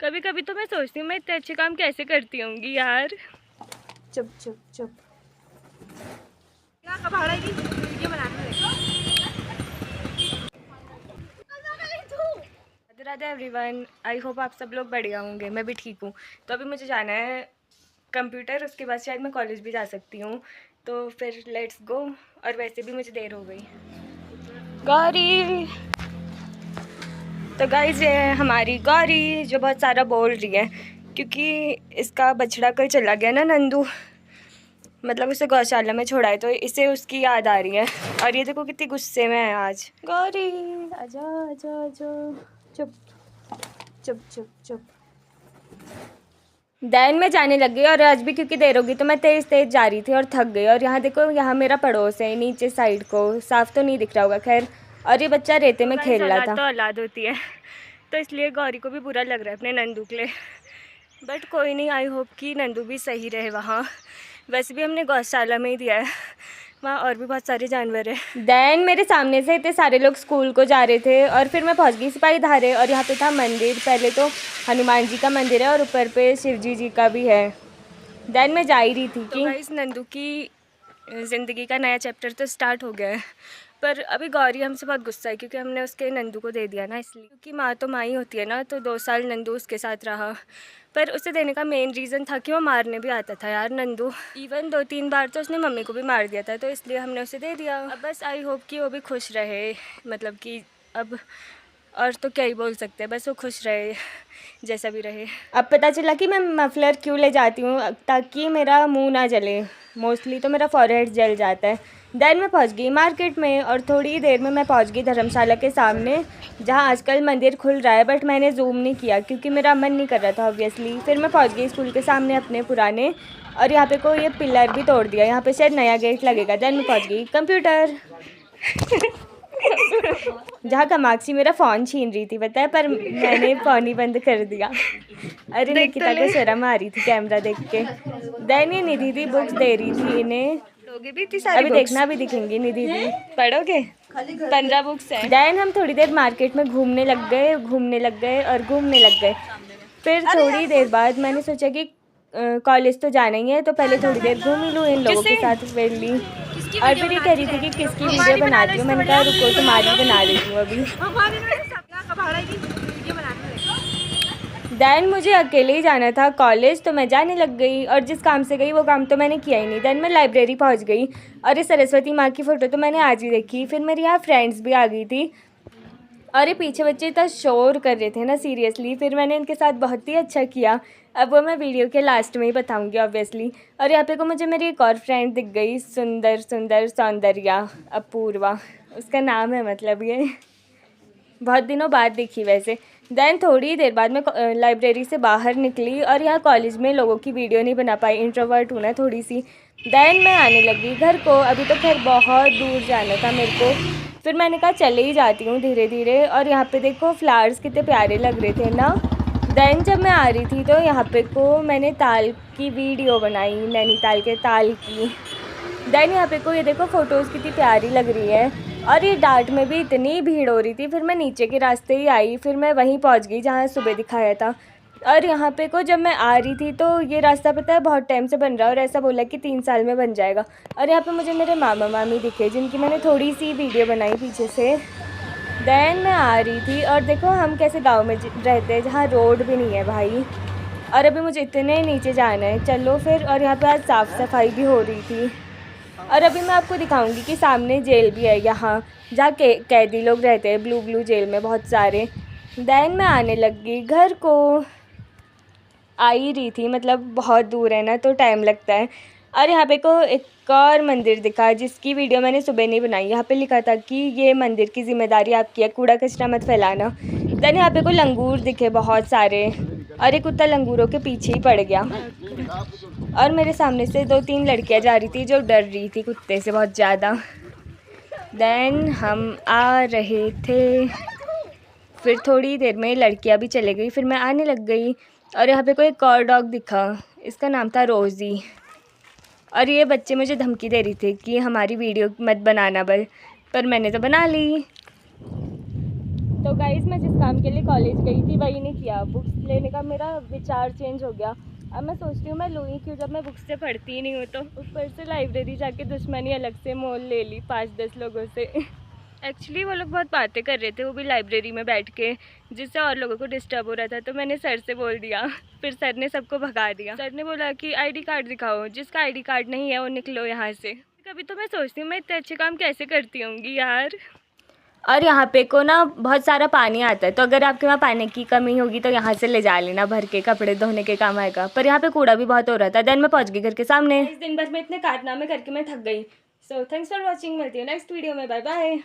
कभी कभी तो मैं सोचती हूँ मैं इतने अच्छे काम कैसे करती होंगी यार। चुप चुप चुप। Radhe Radhe everyone, I hope आप सब लोग बढ़िया होंगे। मैं भी ठीक हूँ। तो अभी मुझे जाना है कंप्यूटर, उसके बाद शायद मैं कॉलेज भी जा सकती हूँ। तो फिर लेट्स गो। और वैसे भी मुझे देर हो गई। गौरी, तो गाइस ये है हमारी गौरी जो बहुत सारा बोल रही है क्योंकि इसका बछड़ा कल चला गया ना नंदू, मतलब उसे गौशाला में छोड़ा है, तो इसे उसकी याद आ रही है। और ये देखो कितनी गुस्से में है आज। गौरी आजा आजा आजा। चुप चुप चुप चुप। दैन में जाने लग गई और आज भी क्योंकि देर होगी तो मैं तेज़ तेज़ जा रही थी और थक गई। और यहाँ देखो, यहाँ मेरा पड़ोस है नीचे साइड को, साफ तो नहीं दिख रहा होगा खैर। और ये बच्चा रेते में खेल रहा था। तो औलाद होती है तो इसलिए गौरी को भी बुरा लग रहा है अपने नंदू के लिए। बट कोई नहीं, आई होप कि नंदू भी सही रहे वहाँ। वैसे भी हमने गौशाला में ही दिया है, वहाँ और भी बहुत सारे जानवर हैं। दैन मेरे सामने से इतने सारे लोग स्कूल को जा रहे थे और फिर मैं पहुँच गई सिपाही धारे। और यहाँ पे था मंदिर, पहले तो हनुमान जी का मंदिर है और ऊपर पे शिव जी का भी है। दैन मैं जा ही रही थी कि इस नंदू की ज़िंदगी का नया चैप्टर तो स्टार्ट हो गया है। पर अभी गौरी हमसे बहुत गुस्सा है क्योंकि हमने उसके नंदू को दे दिया ना, इसलिए। क्योंकि माँ तो माँ ही होती है ना, तो 2 साल नंदू उसके साथ रहा। पर उसे देने का मेन रीज़न था कि वो मारने भी आता था यार नंदू। इवन 2-3 बार तो उसने मम्मी को भी मार दिया था, तो इसलिए हमने उसे दे दिया। अब बस आई होप कि वो भी खुश रहे, मतलब कि अब और तो क्या ही बोल सकते हैं, बस वो खुश रहे जैसा भी रहे। अब पता चला कि मैं मफलर क्यों ले जाती हूँ, ताकि मेरा मुंह ना जले। मोस्टली तो मेरा फॉरहेड जल जाता है। देन मैं पहुँच गई मार्केट में और थोड़ी देर में मैं पहुँच गई धर्मशाला के सामने, जहाँ आजकल मंदिर खुल रहा है। बट मैंने जूम नहीं किया क्योंकि मेरा मन नहीं कर रहा था ऑब्वियसली। फिर मैं पहुँच गई स्कूल के सामने अपने पुराने, और यहाँ पे को ये पिलर भी तोड़ दिया, यहाँ पे शायद नया गेट लगेगा। देन मैं पहुँच गई कंप्यूटर जहाँ कमाक्षी मेरा फ़ोन छीन रही थी पता है, पर मैंने फ़ोन ही बंद कर दिया। अरे निकिता को शर्म आ रही थी कैमरा देख के। देन ये निधि दी बुक्स दे रही थी इन्हें। अभी देखना भी दिखेंगी निधि दी, पढ़ोगे? 15 बुक्स है। देन हम थोड़ी देर मार्केट में घूमने लग गए और घूमने लग गए। फिर थोड़ी देर बाद मैंने सोचा कि कॉलेज तो जाना ही है, तो पहले थोड़ी देर घूम ही लूँ इन लोगों के साथ फ्रेंडली। और फिर ये कह रही थी कि किसकी वीडियो बनाती हूँ, मैंने कहा रुको तुम्हारी बना देती हूँ अभी। दैन मुझे अकेले ही जाना था कॉलेज, तो मैं जाने लग गई और जिस काम से गई वो काम तो मैंने किया ही नहीं। दैन मैं लाइब्रेरी पहुंच गई और ये सरस्वती माँ की फ़ोटो तो मैंने आज ही देखी। फिर मेरी यहाँ फ्रेंड्स भी आ गई थी और ये पीछे बच्चे इतना शोर कर रहे थे ना सीरियसली। फिर मैंने इनके साथ बहुत ही अच्छा किया। अब वो मैं वीडियो के लास्ट में ही बताऊंगी ऑब्वियसली। और यहाँ पे को मुझे मेरी एक और फ्रेंड दिख गई, सुंदर सौंदर्या अपूर्वा उसका नाम है, मतलब ये बहुत दिनों बाद दिखी वैसे। दैन थोड़ी देर बाद मैं लाइब्रेरी से बाहर निकली और यहाँ कॉलेज में लोगों की वीडियो नहीं बना पाई, इंट्रोवर्ट हूँ ना थोड़ी सी। दैन मैं आने लगी घर को। अभी तो खैर बहुत दूर जाना था मेरे को, फिर मैंने कहा चले ही जाती हूँ धीरे धीरे। और यहाँ पे देखो फ्लावर्स कितने प्यारे लग रहे थे ना। दैन जब मैं आ रही थी तो यहाँ पे को मैंने ताल की वीडियो बनाई, नैनीताल के ताल की। दैन यहाँ पे को ये देखो फ़ोटोज़ कितनी प्यारी लग रही है। और ये डार्ट में भी इतनी भीड़ हो रही थी, फिर मैं नीचे के रास्ते ही आई। फिर मैं वहीं पहुँच गई जहाँ सुबह दिखाया था। और यहाँ पे को जब मैं आ रही थी तो ये रास्ता पता है बहुत टाइम से बन रहा है और ऐसा बोला कि 3 साल में बन जाएगा। और यहाँ पे मुझे मेरे मामा मामी दिखे जिनकी मैंने थोड़ी सी वीडियो बनाई पीछे से। दैन मैं आ रही थी और देखो हम कैसे गाँव में रहते हैं जहाँ रोड भी नहीं है भाई। और अभी मुझे इतने नीचे जाना है, चलो फिर। और यहाँ पे आज साफ़ सफाई भी हो रही थी। और अभी मैं आपको दिखाऊंगी कि सामने जेल भी है यहाँ, जहाँ कैदी लोग रहते हैं, ब्लू जेल में बहुत सारे। दैन मैं आने लगी घर को, आ ही रही थी, मतलब बहुत दूर है ना तो टाइम लगता है। और यहाँ पे को एक और मंदिर दिखा जिसकी वीडियो मैंने सुबह नहीं बनाई। यहाँ पे लिखा था कि ये मंदिर की जिम्मेदारी आपकी है, कूड़ा कचरा मत फैलाना। दैन यहाँ पे को लंगूर दिखे बहुत सारे और एक कुत्ता लंगूरों के पीछे ही पड़ गया। और मेरे सामने से 2-3 लड़कियां जा रही थी जो डर रही थी कुत्ते से बहुत ज़्यादा। दैन हम आ रहे थे, फिर थोड़ी देर में लड़कियां भी चले गई, फिर मैं आने लग गई। और यहाँ पे कोई एक और डॉग दिखा, इसका नाम था रोज़ी। और ये बच्चे मुझे धमकी दे रही थे कि हमारी वीडियो मत बनाना पर मैंने तो बना ली। तो गाइस मैं जिस काम के लिए कॉलेज गई थी वही नहीं किया। बुक्स लेने का मेरा विचार चेंज हो गया। अब मैं सोचती हूँ मैं लूँ ही क्यों जब मैं बुक्स से पढ़ती ही नहीं हूँ। तो ऊपर से लाइब्रेरी जाके दुश्मनी अलग से मोल ले ली 5-10 लोगों से। एक्चुअली वो लोग बहुत बातें कर रहे थे, वो भी लाइब्रेरी में बैठ के, जिससे और लोगों को डिस्टर्ब हो रहा था। तो मैंने सर से बोल दिया, फिर सर ने सबको भगा दिया। सर ने बोला कि आईडी कार्ड दिखाओ, जिसका आईडी कार्ड नहीं है वो निकलो यहाँ से। कभी तो मैं सोचती हूँ मैं इतने अच्छे काम कैसे करती होंगी यार। और यहाँ पे को ना बहुत सारा पानी आता है, तो अगर आपके वहाँ पानी की कमी होगी तो यहाँ से ले जा लेना, भर के कपड़े धोने के काम आएगा। पर यहाँ पे कूड़ा भी बहुत हो रहा था। देन मैं पहुँच गई घर के सामने। इस दिन भर में इतने कारनामे करके मैं थक गई। सो थैंक्स फॉर वॉचिंग, मिलती हूँ नेक्स्ट वीडियो में, बाय बाय।